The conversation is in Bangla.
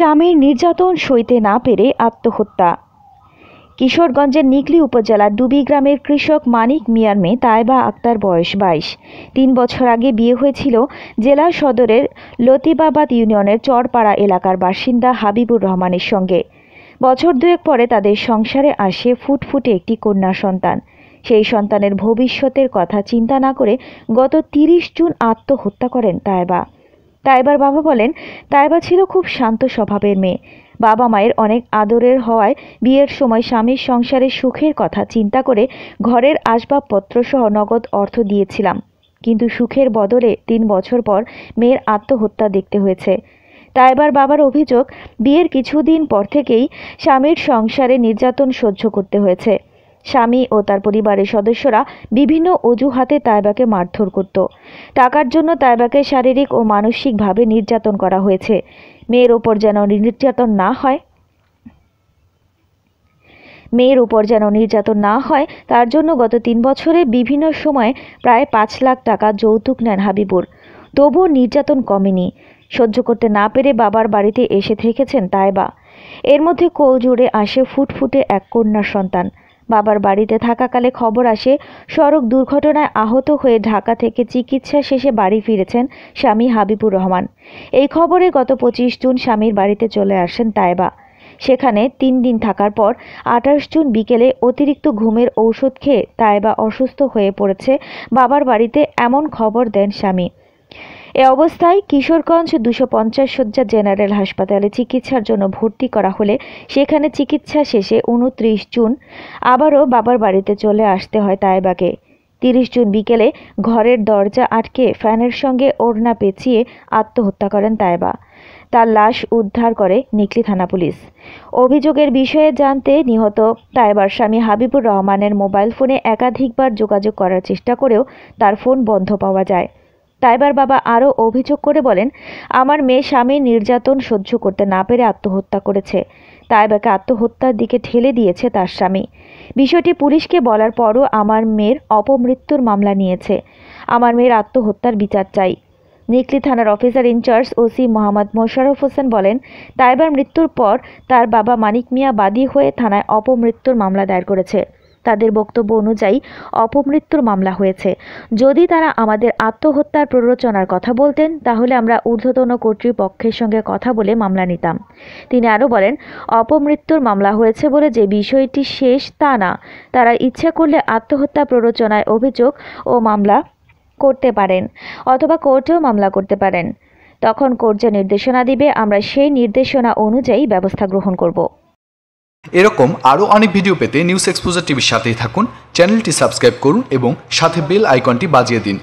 স্বামীর নির্যাতন সইতে না পেরে আত্মহত্যা। কিশোরগঞ্জের নিকলী উপজেলার ডুবি গ্রামের কৃষক মানিক মিয়ার মেয়ে তাইবা আক্তার বয়স 22। 3 বছর আগে বিয়ে হয়েছিল জেলা সদরের লতিবাবাদ ইউনিয়নের চরপাড়া এলাকার বাসিন্দা হাবিবুর রহমানের সঙ্গে। বছর দুয়েক পরে তাদের সংসারে আসে ফুটফুটে একটি কন্যা সন্তান। সেই সন্তানের ভবিষ্যতের কথা চিন্তা না করে গত 30 জুন আত্মহত্যা করেন তাইবা। তাইবার বাবা বলেন, তাইবা ছিল খুব শান্ত স্বভাবের মেয়ে। বাবা মায়ের অনেক আদরের হওয়ায় বিয়ের সময় স্বামীর সংসারের সুখের কথা চিন্তা করে ঘরের আসবাবপত্র সহ নগদ অর্থ দিয়েছিলাম, কিন্তু সুখের বদলে 3 বছর পর মেয়ের আত্মহত্যা দেখতে হয়েছে। তাইবার বাবার অভিযোগ, বিয়ের কিছুদিন পর থেকেই স্বামীর সংসারে নির্যাতন সহ্য করতে হয়েছে। স্বামী ও তার পরিবারের সদস্যরা বিভিন্ন অজুহাতে তাইবাকে মারধর করত। টাকার জন্য তাইবাকে শারীরিক ও মানসিকভাবে নির্যাতন করা হয়েছে। মেয়ের ওপর যেন নির্যাতন না হয় তার জন্য গত 3 বছরে বিভিন্ন সময়ে প্রায় 5 লাখ টাকা যৌতুক নেন হাবিবুর। তবুও নির্যাতন কমেনি। সহ্য করতে না পেরে বাবার বাড়িতে এসে থেকেছেন তাইবা। এর মধ্যে কোলজুড়ে আসে ফুটফুটে এক কন্যার সন্তান। বাবার বাড়িতে থাকাকালে খবর আসে সড়ক দুর্ঘটনায় আহত হয়ে ঢাকা থেকে চিকিৎসা শেষে বাড়ি ফিরেছেন স্বামী হাবিবুর রহমান। এই খবরে গত 25 জুন স্বামীর বাড়িতে চলে আসেন তাইবা। সেখানে 3 দিন থাকার পর 28 জুন বিকেলে অতিরিক্ত ঘুমের ঔষধ খেয়ে তাইবা অসুস্থ হয়ে পড়েছে বাবার বাড়িতে, এমন খবর দেন স্বামী। এ অবস্থায় কিশোরগঞ্জ 250 শয্যা জেনারেল হাসপাতালে চিকিৎসার জন্য ভর্তি করা হলে সেখানে চিকিৎসা শেষে 29 জুন আবারও বাবার বাড়িতে চলে আসতে হয় তাইবাকে। 30 জুন বিকেলে ঘরের দরজা আটকে ফ্যানের সঙ্গে ওড়না পেঁচিয়ে আত্মহত্যা করেন তাইবা। তার লাশ উদ্ধার করে নিকলী থানা পুলিশ। অভিযোগের বিষয়ে জানতে নিহত তাইবার স্বামী হাবিবুর রহমানের মোবাইল ফোনে একাধিকবার যোগাযোগ করার চেষ্টা করেও তার ফোন বন্ধ পাওয়া যায়। তাইবার বাবা আরও অভিযোগ করে বলেন, আমার মেয়ে স্বামীর নির্যাতন সহ্য করতে না পেরে আত্মহত্যা করেছে। তাইবাকে আত্মহত্যার দিকে ঠেলে দিয়েছে তার স্বামী। বিষয়টি পুলিশকে বলার পরও আমার মেয়ের অপমৃত্যুর মামলা নিয়েছে। আমার মেয়ের আত্মহত্যার বিচার চাই। নিকলী থানার officer incharge OC Mohammad Mosharraf Hossain বলেন, তাইবার মৃত্যুর পর তার বাবা মানিক মিয়া বাদী হয়ে থানায় অপমৃত্যুর মামলা দায়ের করেছে। তাদের বক্তব্য অনুযায়ী অপমৃত্যুর মামলা হয়েছে। যদি তারা আমাদের আত্মহত্যার প্ররোচনার কথা বলতেন তাহলে আমরা ঊর্ধ্বতন কর্তৃপক্ষের সঙ্গে কথা বলে মামলা নিতাম। তিনি আরও বলেন, অপমৃত্যুর মামলা হয়েছে বলে যে বিষয়টি শেষ তা না। তারা ইচ্ছা করলে আত্মহত্যা প্ররোচনায় অভিযোগ ও মামলা করতে পারেন অথবা কোর্টেও মামলা করতে পারেন। তখন কোর্ট যে নির্দেশনা দিবে আমরা সেই নির্দেশনা অনুযায়ী ব্যবস্থা গ্রহণ করব। এরকম আরও অনেক ভিডিও পেতে নিউজ এক্সপোজার টিভির সাথেই থাকুন। চ্যানেলটি সাবস্ক্রাইব করুন এবং সাথে বেল আইকনটি বাজিয়ে দিন।